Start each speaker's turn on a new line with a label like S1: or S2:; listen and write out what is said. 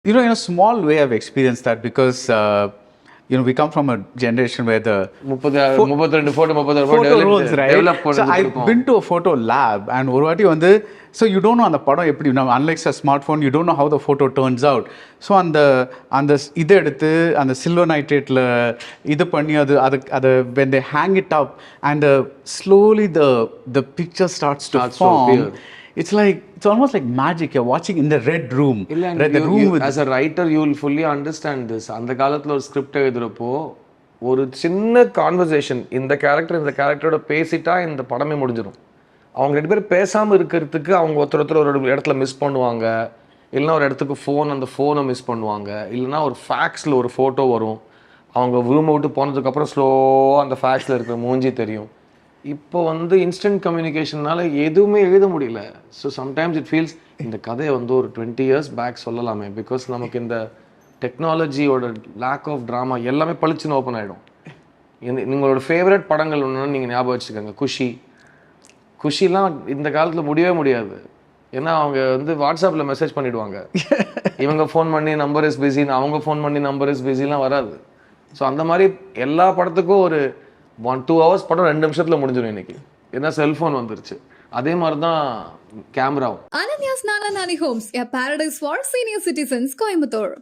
S1: You know, in a small way, I've experienced that because, you know, we come from a generation where the
S2: 32
S1: photo rolls, right?
S2: Develop
S1: So I've
S2: பண்ணிருக்கோம்.
S1: been to a photo lab and ஒரு வாட்டி வந்து so you don't know அந்த படம் எப்படி unlike a smartphone you don't know how the photo turns out. So அந்த அந்த இதை எடுத்து அந்த சில்வர் நைட்ரேட்ல இது பண்ணி அது when they hang it up and slowly the picture starts to
S2: Starts to
S1: form.
S2: appear.
S1: It's almost like magic. You're watching in the red room.
S2: இல்ல
S1: Right, the room with
S2: as a writer you will fully understand this. அந்த காலத்துல ஒரு script எழுதுறப்போ ஒரு சின்ன conversation இந்த கேரக்டரோட பேசிட்டா இந்த படமே முடிஞ்சிடும். அவங்க 2 பேரும் பேசாம இருக்கிறதுக்கு அவங்க ஒருத்தர் ஒரு இடத்துல மிஸ் பண்ணுவாங்க, இல்லைன்னா ஒரு இடத்துக்கு அந்த ஃபோனை மிஸ் பண்ணுவாங்க, இல்லைன்னா ஒரு ஃபேக்ஸில் ஒரு ஃபோட்டோ வரும், அவங்க ரூமை விட்டு போனதுக்கப்புறம் ஸ்லோவாக அந்த ஃபேக்ஸில் இருக்கிற மூஞ்சி தெரியும். இப்போ வந்து இன்ஸ்டன்ட் கம்யூனிகேஷன்னால எதுவுமே எழுத முடியல. ஸோ சம்டைம்ஸ் இட் ஃபீல்ஸ் இந்த கதையை வந்து ஒரு 20 years பேக் சொல்லலாமே, பிகாஸ் நமக்கு இந்த டெக்னாலஜியோட லேக் ஆஃப் ட்ராமா எல்லாமே பளிச்சுன்னு ஓப்பன் ஆகிடும். உங்களோட ஃபேவரட் படங்கள் ஒன்றுன்னு நீங்கள் ஞாபகம் வச்சுக்கோங்க. குஷிலாம் இந்த காலத்தில் முடியவே முடியாது. ஏன்னா அவங்க வந்து வாட்ஸ்அப்பில் மெசேஜ் பண்ணிவிடுவாங்க, இவங்க ஃபோன் பண்ணி நம்பர் இஸ் பிஸின்னு, அவங்க ஃபோன் பண்ணி நம்பர் இஸ் பிஸிலாம் வராது. ஸோ அந்த மாதிரி எல்லா படத்துக்கும் ஒரு 1-2 hours படம் 2 நிமிஷத்தில் முடிஞ்சிடும் இன்னைக்கு. ஏன்னா செல்ஃபோன் வந்துருச்சு. அதே மாதிரி தான் கேமராவும்.
S3: Ananya's Nana Nani Homes, a paradise for senior citizens, Coimbatore.